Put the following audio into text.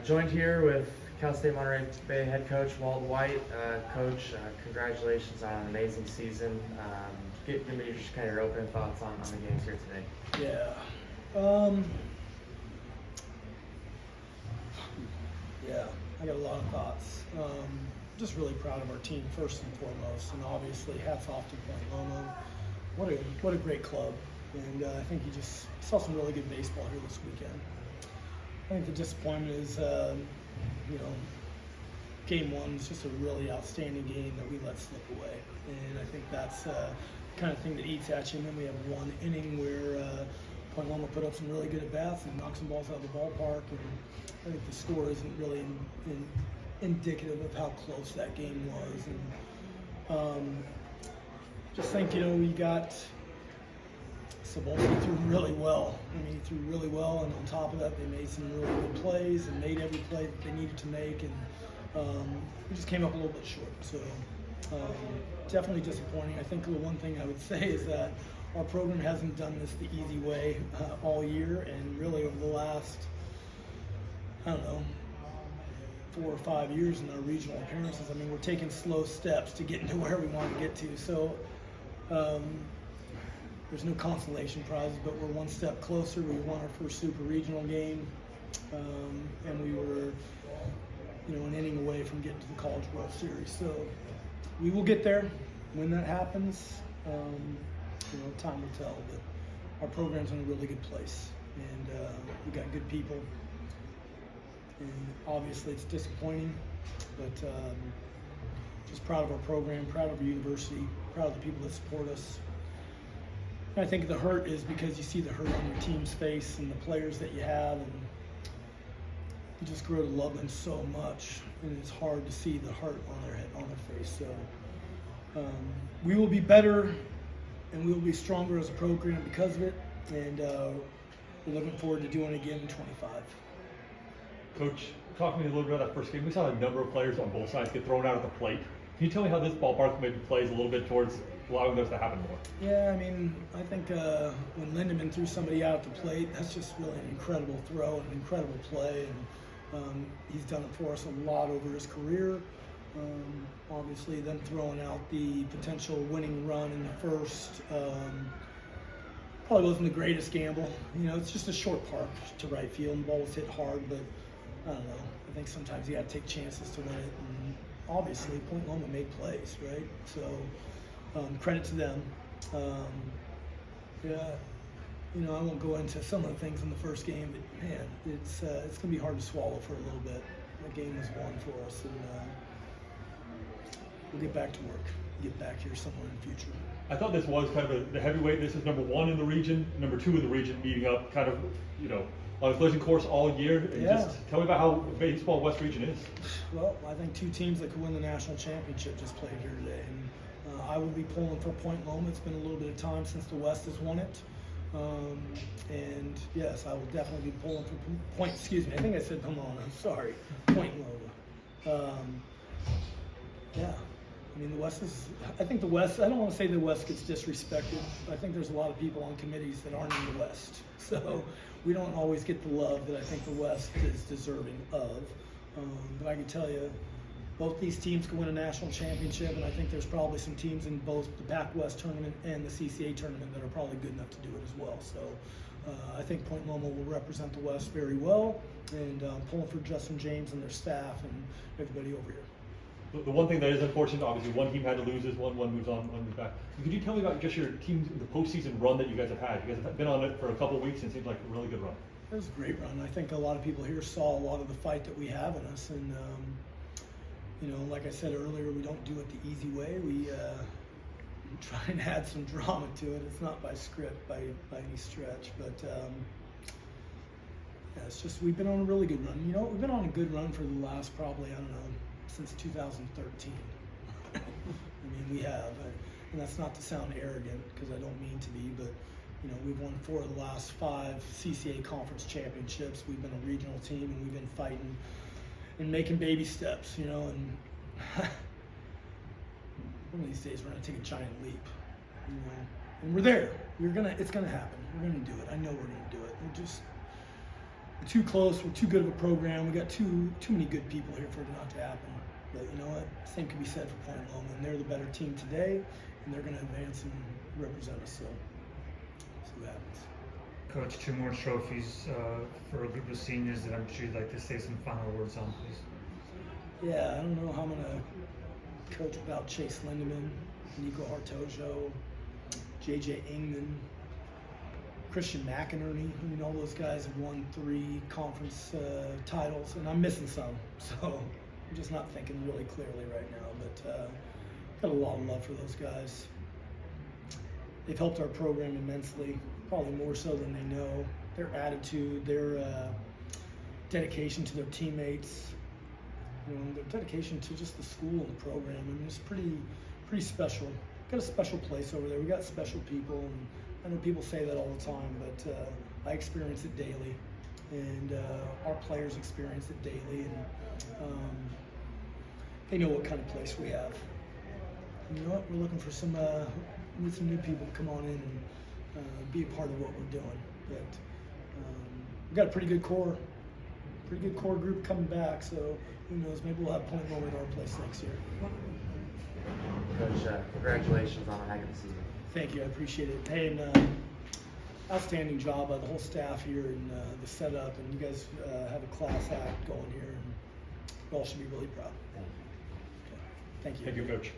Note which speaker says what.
Speaker 1: Joined here with Cal State Monterey Bay head coach Walt White. Coach, congratulations on an amazing season. Give me just kind of your opening thoughts on the games here today.
Speaker 2: Yeah, I got a lot of thoughts. Just really proud of our team first and foremost, and obviously hats off to Point Loma. What a great club, and I think you just saw some really good baseball here this weekend. I think the disappointment is, game one was just a really outstanding game that we let slip away, and I think that's the kind of thing that eats at you. And then we have one inning where Point Loma put up some really good at bats and knocked some balls out of the ballpark, and I think the score isn't really indicative of how close that game was. And just think, we got Sabolsky threw really well. I mean, he threw really well, and on top of that, they made some really good plays and made every play that they needed to make, and we just came up a little bit short. So definitely disappointing. I think the one thing I would say is that our program hasn't done this the easy way all year, and really over the last, 4 or 5 years in our regional appearances. I mean, we're taking slow steps to get into where we want to get to. So there's no consolation prizes, but we're one step closer. We won our first super regional game, and we were, an inning away from getting to the College World Series. So we will get there. When that happens, time will tell. But our program's in a really good place, and we got good people. And obviously it's disappointing, but just proud of our program, proud of our university, proud of the people that support us. And I think the hurt is because you see the hurt on your team's face and the players that you have, and you just grow to love them so much, and it's hard to see the hurt on their face. So we will be better, and we will be stronger as a program because of it, and we're looking forward to doing it again in 25.
Speaker 3: Coach, talk to me a little bit about that first game. We saw a number of players on both sides get thrown out at the plate. Can you tell me how this ballpark maybe plays a little bit towards allowing those to happen more?
Speaker 2: Yeah, I mean, I think when Lindemann threw somebody out at the plate, that's just really an incredible throw, an incredible play, and he's done it for us a lot over his career. Obviously, then throwing out the potential winning run in the first probably wasn't the greatest gamble. It's just a short park to right field, and the ball was hit hard, but I don't know. I think sometimes you got to take chances to win it, and obviously Point Loma made plays, right? So credit to them. I won't go into some of the things in the first game, but man, it's gonna be hard to swallow for a little bit. The game was won for us, and we'll get back to work. Get back here somewhere in the future.
Speaker 3: I thought this was kind of the heavyweight. This is number 1 in the region, number 2 in the region, meeting up kind of, on a collision course all year. And
Speaker 2: Yeah.
Speaker 3: Just tell me about how baseball West Region is.
Speaker 2: Well, I think 2 teams that could win the national championship just played here today, and I will be pulling for Point Loma. It's been a little bit of time since the West has won it, and yes, I will definitely be pulling for Point. Excuse me, I think I said Pomona. Sorry, Point Loma. Yeah. I mean, I think the West, I don't want to say the West gets disrespected. I think there's a lot of people on committees that aren't in the West. So we don't always get the love that I think the West is deserving of. But I can tell you, both these teams can win a national championship, and I think there's probably some teams in both the Pac-West tournament and the CCA tournament that are probably good enough to do it as well. So I think Point Loma will represent the West very well, and pulling for Justin James and their staff and everybody over here.
Speaker 3: The one thing that is unfortunate, obviously, one team had to lose this one moves on, one moves back. Could you tell me about just your team, the postseason run that you guys have had? You guys have been on it for a couple of weeks, and it seems like a really good run.
Speaker 2: It was a great run. I think a lot of people here saw a lot of the fight that we have in us, and like I said earlier, we don't do it the easy way. We try and add some drama to it. It's not by script by any stretch, but it's just we've been on a really good run. We've been on a good run for the last probably, since 2013. I mean, we have, and that's not to sound arrogant, because I don't mean to be, but we've won 4 of the last 5 CCA conference championships. We've been a regional team, and we've been fighting and making baby steps, and one of these days we're gonna take a giant leap, and we're there. It's gonna happen. We're gonna do it. I know we're gonna do it. too close. We're too good of a program. We got too many good people here for it not to happen. But you know what? Same can be said for Point Loma, and they're the better team today, and they're going to advance and represent us. So what happens.
Speaker 4: Coach, 2 more trophies for a group of seniors that I'm sure you'd like to say some final words on, please.
Speaker 2: Yeah, I don't know how I'm going to coach without Chase Lindeman, Nico Hartojo, JJ Ingman, Christian McInerney. I mean, all those guys have won 3 conference titles, and I'm missing some. So I'm just not thinking really clearly right now, but got a lot of love for those guys. They've helped our program immensely, probably more so than they know. Their attitude, their dedication to their teammates, you know, their dedication to just the school and the program. I mean, it's pretty special. Got a special place over there. We got special people, and I know people say that all the time, but I experience it daily, and our players experience it daily, and they know what kind of place we have. And you know what? We're looking for some new people to come on in and be a part of what we're doing. But we've got a pretty good core group coming back. So who knows? Maybe we'll have Point Loma at our place next year.
Speaker 1: Coach, congratulations on a heck of a season.
Speaker 2: Thank you. I appreciate it. Hey, and outstanding job by the whole staff here and the setup. And you guys have a class act going here, and you all should be really proud.
Speaker 1: Thank you.
Speaker 2: Okay. Thank you.
Speaker 3: Thank you, Coach.